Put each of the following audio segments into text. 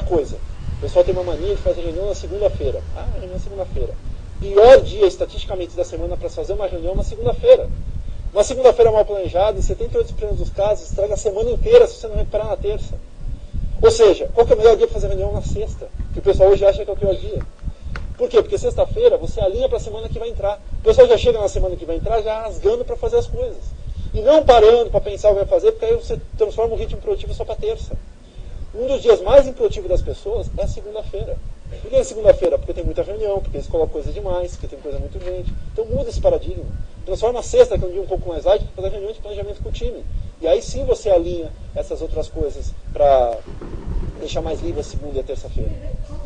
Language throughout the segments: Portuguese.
coisa. O pessoal tem uma mania de fazer reunião na segunda-feira. Ah, reunião na segunda-feira. Pior dia, estatisticamente, da semana para fazer uma reunião na segunda-feira. Uma segunda-feira mal planejada, em 78% dos casos, estraga a semana inteira se você não recuperar na terça. Ou seja, qual que é o melhor dia para fazer reunião? Na sexta. Que o pessoal hoje acha que é o pior dia. Por quê? Porque sexta-feira você alinha para a semana que vai entrar. O pessoal já chega na semana que vai entrar já rasgando para fazer as coisas. E não parando para pensar o que vai fazer, porque aí você transforma o ritmo produtivo só para terça. Um dos dias mais improdutivos das pessoas é a segunda-feira. Por que é segunda-feira? Porque tem muita reunião, porque eles colocam coisa demais, porque tem coisa muito urgente. Então muda esse paradigma. Transforma a sexta, que é um dia um pouco mais light, para fazer reunião de planejamento com o time. E aí sim você alinha essas outras coisas para deixar mais livre a segunda e a terça-feira.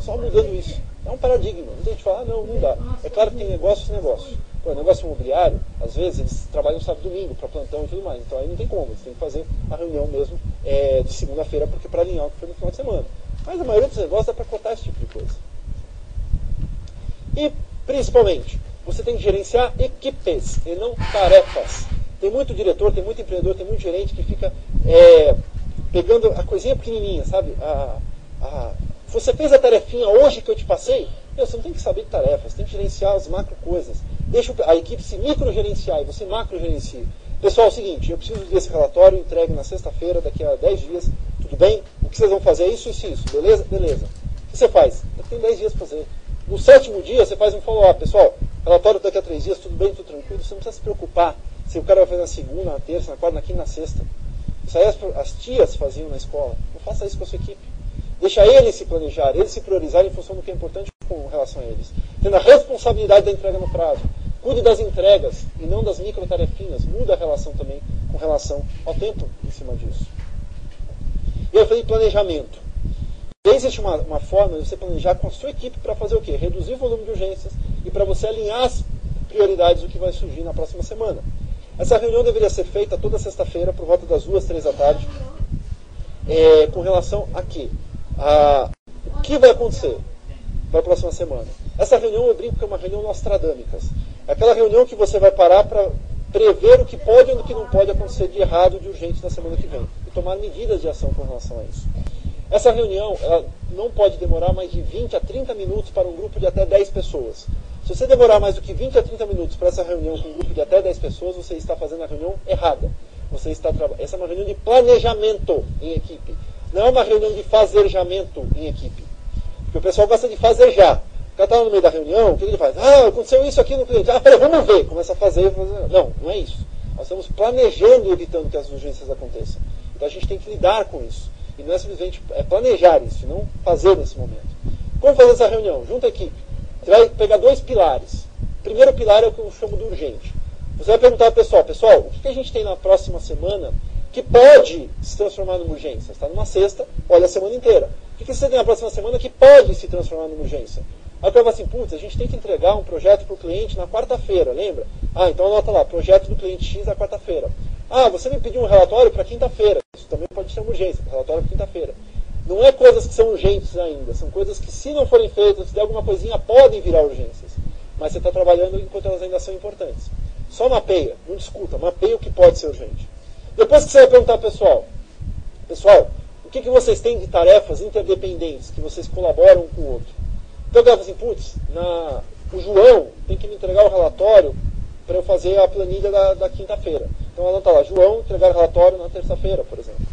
Só mudando isso. É um paradigma. Muita gente fala, não dá. É claro que tem negócios e negócios. Pô, negócio imobiliário, às vezes eles trabalham sábado e domingo para plantão e tudo mais. Então aí não tem como. Eles têm que fazer a reunião mesmo de segunda-feira, porque para alinhar o que foi no final de semana. Mas a maioria dos negócios dá para cortar esse tipo de coisa. E, principalmente, você tem que gerenciar equipes e não tarefas. Tem muito diretor, tem muito empreendedor, tem muito gerente que fica pegando a coisinha pequenininha, sabe? Você fez a tarefinha hoje que eu te passei? Você não tem que saber de tarefas, tem que gerenciar as macro coisas. Deixa a equipe se microgerenciar e você macrogerencia. Pessoal, é o seguinte, eu preciso desse relatório, entregue na sexta-feira, daqui a 10 dias, tudo bem? O que vocês vão fazer é isso, beleza? Beleza. O que você faz? Eu tenho 10 dias para fazer. No 7º dia, você faz um follow-up. Pessoal, relatório daqui a 3 dias, tudo bem, tudo tranquilo. Você não precisa se preocupar se o cara vai fazer na segunda, na terça, na quarta, na quinta, na sexta. Isso aí as tias faziam na escola. Não faça isso com a sua equipe. Deixa eles se planejar, eles se priorizarem em função do que é importante com relação a eles. Tendo a responsabilidade da entrega no prazo. Cuide das entregas e não das microtarefinhas. Muda a relação também com relação ao tempo em cima disso. E eu falei planejamento. E aí existe uma forma de você planejar com a sua equipe para fazer o quê? Reduzir o volume de urgências e para você alinhar as prioridades do que vai surgir na próxima semana. Essa reunião deveria ser feita toda sexta-feira, por volta das 2, 3 da tarde, com relação a quê? O que vai acontecer para a próxima semana. Essa reunião eu brinco que é uma reunião nostradâmicas. É aquela reunião que você vai parar para prever o que pode ou o que não pode acontecer de errado, de urgente na semana que vem. E tomar medidas de ação com relação a isso. Essa reunião ela não pode demorar mais de 20 a 30 minutos para um grupo de até 10 pessoas. Se você demorar mais do que 20 a 30 minutos para essa reunião com um grupo de até 10 pessoas, você está fazendo a reunião errada. Essa é uma reunião de planejamento em equipe. Não é uma reunião de fazerjamento em equipe. Porque o pessoal gosta de fazejar. O cara está no meio da reunião, o que ele faz? Aconteceu isso aqui no cliente. Peraí, vamos ver. Começa a fazer. Não, não é isso. Nós estamos planejando e evitando que as urgências aconteçam. Então a gente tem que lidar com isso. E não é simplesmente planejar isso, não fazer nesse momento. Como fazer essa reunião? Junta a equipe. Você vai pegar 2 pilares. O primeiro pilar é o que eu chamo do urgente. Você vai perguntar ao pessoal, o que a gente tem na próxima semana que pode se transformar numa urgência? Você está numa sexta, olha a semana inteira. O que você tem na próxima semana que pode se transformar numa urgência? Aí o cara fala assim, a gente tem que entregar um projeto para o cliente na quarta-feira, lembra? Então anota lá, projeto do cliente X na quarta-feira. Você me pediu um relatório para quinta-feira. Isso também pode ser uma urgência, relatório para quinta-feira. Não é coisas que são urgentes ainda, são coisas que se não forem feitas, se der alguma coisinha, podem virar urgências. Mas você está trabalhando enquanto elas ainda são importantes. Só mapeia, não discuta, mapeia o que pode ser urgente. Depois que você vai perguntar ao pessoal, o que vocês têm de tarefas interdependentes, que vocês colaboram um com o outro? Então o cara fala assim, o João tem que me entregar o relatório para eu fazer a planilha da quinta-feira. Então anota lá, João entregar o relatório na terça-feira, por exemplo.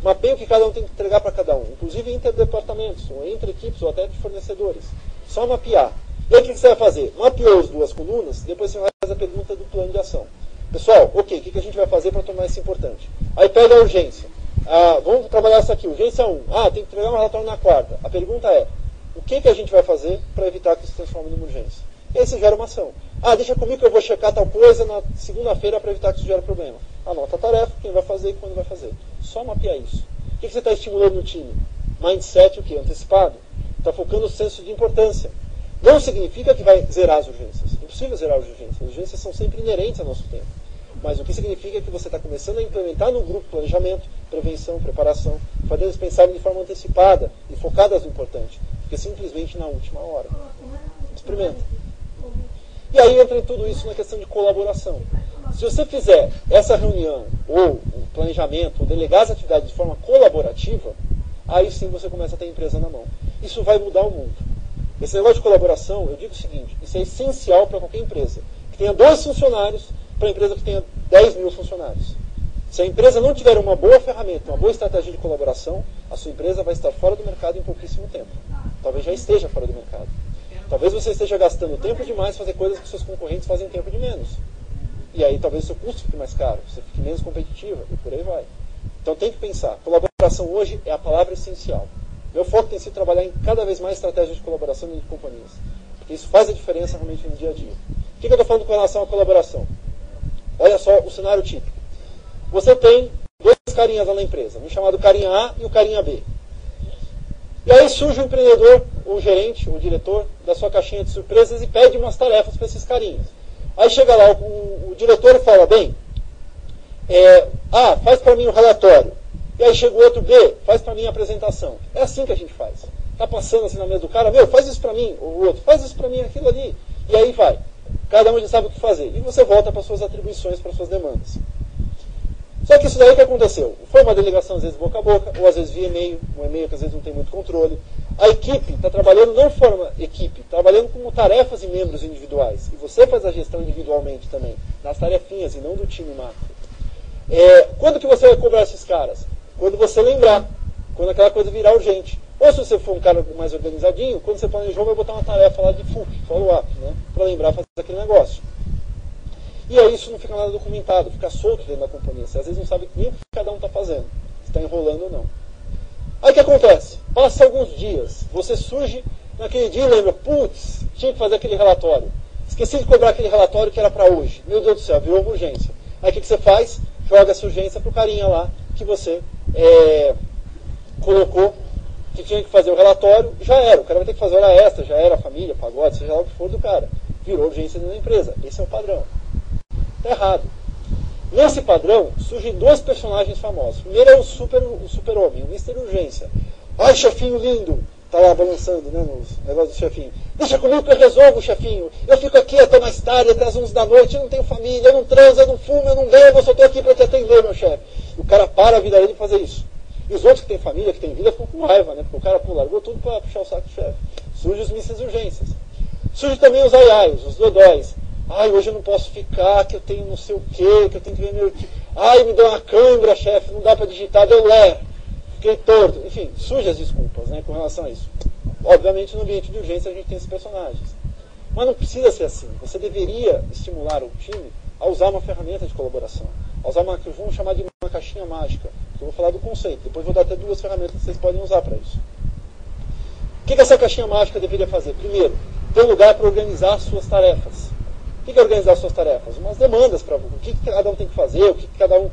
Mapeia o que cada um tem que entregar para cada um, inclusive interdepartamentos, ou entre equipes, ou até de fornecedores. Só mapear. E aí o que você vai fazer? Mapeou as 2 colunas, depois você vai fazer a pergunta do plano de ação. Pessoal, o que a gente vai fazer para tornar isso importante? Aí pega a urgência. Vamos trabalhar isso aqui. Urgência 1. Tem que entregar um relatório na quarta. A pergunta é, o que a gente vai fazer para evitar que isso se transforme numa urgência? E aí você gera uma ação. Deixa comigo que eu vou checar tal coisa na segunda-feira para evitar que isso gere problema. Anota a tarefa, quem vai fazer e quando vai fazer. Só mapear isso. O que você está estimulando no time? Mindset, o quê? Antecipado. Está focando no senso de importância. Não significa que vai zerar as urgências. É impossível zerar as urgências. As urgências são sempre inerentes ao nosso tempo. Mas o que significa é que você está começando a implementar no grupo planejamento, prevenção, preparação, fazendo eles pensarem de forma antecipada e focadas no importante. Porque simplesmente na última hora. Experimenta. E aí entra em tudo isso na questão de colaboração. Se você fizer essa reunião, ou o planejamento, ou delegar as atividades de forma colaborativa, aí sim você começa a ter a empresa na mão. Isso vai mudar o mundo. Esse negócio de colaboração, eu digo o seguinte, isso é essencial para qualquer empresa. Que tenha 2 funcionários para a empresa que tenha 10 mil funcionários. Se a empresa não tiver uma boa ferramenta, uma boa estratégia de colaboração, a sua empresa vai estar fora do mercado em pouquíssimo tempo. Talvez já esteja fora do mercado. Talvez você esteja gastando tempo demais para fazer coisas que seus concorrentes fazem tempo de menos. E aí talvez o seu custo fique mais caro, você fique menos competitiva, e por aí vai. Então tem que pensar. Colaboração hoje é a palavra essencial. Meu foco tem sido trabalhar em cada vez mais estratégias de colaboração dentro de companhias. Porque isso faz a diferença realmente no dia a dia. O que eu estou falando com relação à colaboração? Olha só o cenário típico. Você tem 2 carinhas lá na empresa, um chamado carinha A e o carinha B. E aí surge o empreendedor, o gerente, o diretor da sua caixinha de surpresas e pede umas tarefas para esses carinhas. Aí chega lá o diretor e fala, bem, A, faz para mim o relatório. E aí chega o outro, B, faz para mim a apresentação. É assim que a gente faz. Está passando assim na mesa do cara, meu, faz isso para mim, o outro, faz isso para mim, aquilo ali. E aí vai. Cada um já sabe o que fazer. E você volta para suas atribuições, para suas demandas. Só que isso daí que aconteceu? Foi uma delegação, às vezes, boca a boca, ou às vezes via e-mail, um e-mail que às vezes não tem muito controle. A equipe está trabalhando não de forma equipe, trabalhando como tarefas e membros individuais. E você faz a gestão individualmente também, nas tarefinhas e não do time macro. Quando que você vai cobrar esses caras? Quando você lembrar, quando aquela coisa virar urgente. Ou se você for um cara mais organizadinho, quando você planejou, vai botar uma tarefa lá de follow-up, né, para lembrar fazer aquele negócio. E aí isso não fica nada documentado, fica solto dentro da companhia. Você às vezes não sabe nem o que cada um está fazendo, se está enrolando ou não. Aí o que acontece? Passa alguns dias, você surge naquele dia e lembra, putz, tinha que fazer aquele relatório. Esqueci de cobrar aquele relatório que era para hoje. Meu Deus do céu, virou uma urgência. Aí o que você faz? Joga essa urgência para o carinha lá que você colocou que tinha que fazer o relatório, já era. O cara vai ter que fazer hora extra, já era, família, pagode, seja lá o que for do cara. Virou urgência dentro da empresa. Esse é o padrão. Está errado. Nesse padrão, surgem 2 personagens famosos. Primeiro é o super-homem, o Mr. Urgência. Ai, chefinho lindo! Tá lá balançando, né, nos negócios do chefinho. Deixa comigo que eu resolvo, chefinho. Eu fico aqui até mais tarde, até as 11 da noite, eu não tenho família, eu não transo, eu não fumo, eu não bebo, eu só estou aqui para te atender, meu chefe. O cara para a vida dele de fazer isso. E os outros que têm família, que têm vida, ficam com raiva, né? Porque o cara largou tudo para puxar o saco do chefe. Surge os Mrs. Urgências. Surge também os aiais, os dodóis. Ai, hoje eu não posso ficar, que eu tenho não sei o quê, que eu tenho que ver meu... Ai, me deu uma cãibra, chefe, não dá para digitar, deu lé, fiquei torto. Enfim, surgem as desculpas, né, com relação a isso. Obviamente, no ambiente de urgência, a gente tem esses personagens. Mas não precisa ser assim. Você deveria estimular o time a usar uma ferramenta de colaboração. A usar uma que vamos chamar de uma caixinha mágica. Eu vou falar do conceito. Depois vou dar até 2 ferramentas que vocês podem usar para isso. O que essa caixinha mágica deveria fazer? Primeiro, ter um lugar para organizar as suas tarefas. O que é organizar as suas tarefas? Umas demandas para o que cada um tem que fazer, o que cada um,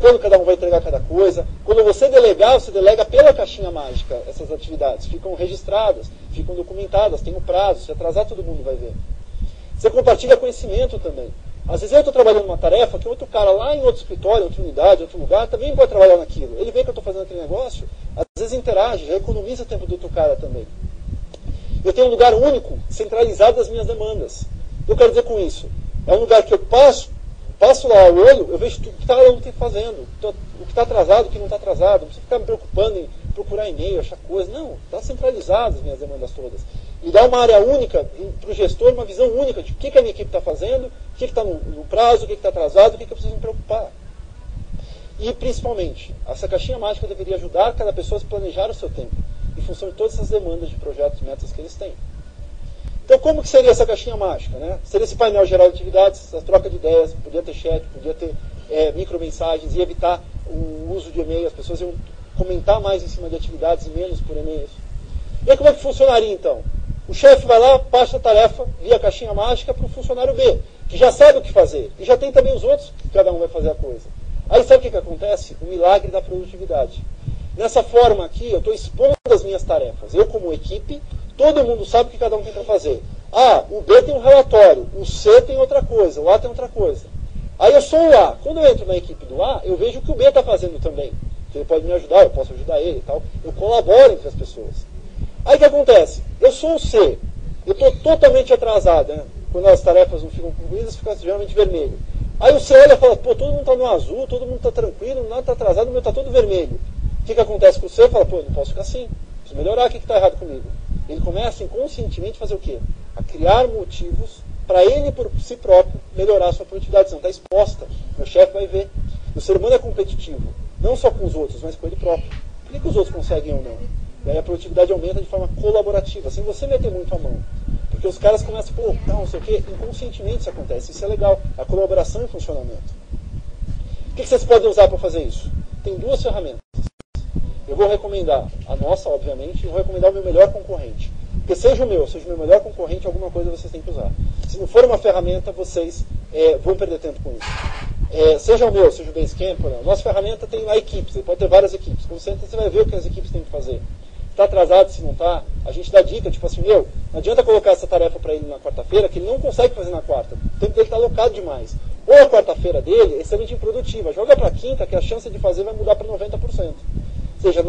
quando cada um vai entregar cada coisa. Quando você delegar, você delega pela caixinha mágica essas atividades. Ficam registradas, ficam documentadas, tem um prazo. Se atrasar, todo mundo vai ver. Você compartilha conhecimento também. Às vezes eu estou trabalhando uma tarefa que outro cara lá em outro escritório, outra unidade, outro lugar, também pode trabalhar naquilo. Ele vê que eu estou fazendo aquele negócio, às vezes interage, já economiza o tempo do outro cara também. Eu tenho um lugar único, centralizado das minhas demandas. Eu quero dizer com isso, é um lugar que eu passo lá o olho, eu vejo tudo que cada um está fazendo, o que está atrasado, o que não está atrasado, não precisa ficar me preocupando em procurar e-mail, achar coisa, não, está centralizado as minhas demandas todas. E dá uma área única para o gestor, uma visão única de o que a minha equipe está fazendo, o que está no prazo, o que está atrasado, o que eu preciso me preocupar. E principalmente, essa caixinha mágica deveria ajudar cada pessoa a se planejar o seu tempo, em função de todas essas demandas de projetos e metas que eles têm. Então, como que seria essa caixinha mágica? Né? Seria esse painel geral de atividades, essa troca de ideias, podia ter chat, podia ter micromensagens, ia evitar o uso de e-mail, as pessoas iam comentar mais em cima de atividades e menos por e-mails. E aí, como é que funcionaria, então? O chefe vai lá, passa a tarefa via caixinha mágica para o funcionário B, que já sabe o que fazer, e já tem também os outros, que cada um vai fazer a coisa. Aí sabe o que acontece? O milagre da produtividade. Nessa forma aqui, eu estou expondo as minhas tarefas. Eu, como equipe, todo mundo sabe o que cada um tem para fazer. Ah, o B tem um relatório, o C tem outra coisa, o A tem outra coisa. Aí eu sou o A. Quando eu entro na equipe do A, eu vejo o que o B está fazendo também. Ele pode me ajudar, eu posso ajudar ele e tal. Eu colaboro entre as pessoas. Aí o que acontece? Eu sou o C. Eu estou totalmente atrasado, né? Quando as tarefas não ficam concluídas, fica geralmente vermelho. Aí o C olha e fala, pô, todo mundo está no azul, todo mundo está tranquilo, nada está atrasado, o meu está todo vermelho. O que acontece com você? Fala, pô, eu não posso ficar assim, preciso melhorar, o que está errado comigo? Ele começa inconscientemente a fazer o quê? A criar motivos para ele, por si próprio, melhorar a sua produtividade. Você não está exposta, meu chefe vai ver. O ser humano é competitivo, não só com os outros, mas com ele próprio. Por que os outros conseguem ou não? E aí a produtividade aumenta de forma colaborativa, sem você meter muito a mão. Porque os caras começam a pô, não sei o quê, inconscientemente isso acontece. Isso é legal, a colaboração em funcionamento. O que vocês podem usar para fazer isso? Tem duas ferramentas. Eu vou recomendar a nossa, obviamente, e vou recomendar o meu melhor concorrente. Porque seja o meu melhor concorrente, alguma coisa vocês têm que usar. Se não for uma ferramenta, vocês vão perder tempo com isso. Seja o meu, seja o Basecamp, a nossa ferramenta tem lá equipes, pode ter várias equipes. Quando você entra, você vai ver o que as equipes têm que fazer. Está atrasado, se não está, a gente dá dica, tipo assim, não adianta colocar essa tarefa para ele na quarta-feira, que ele não consegue fazer na quarta. O tempo dele está alocado demais. Ou a quarta-feira dele é extremamente improdutiva. Joga para quinta, que a chance de fazer vai mudar para 90%. Ou seja,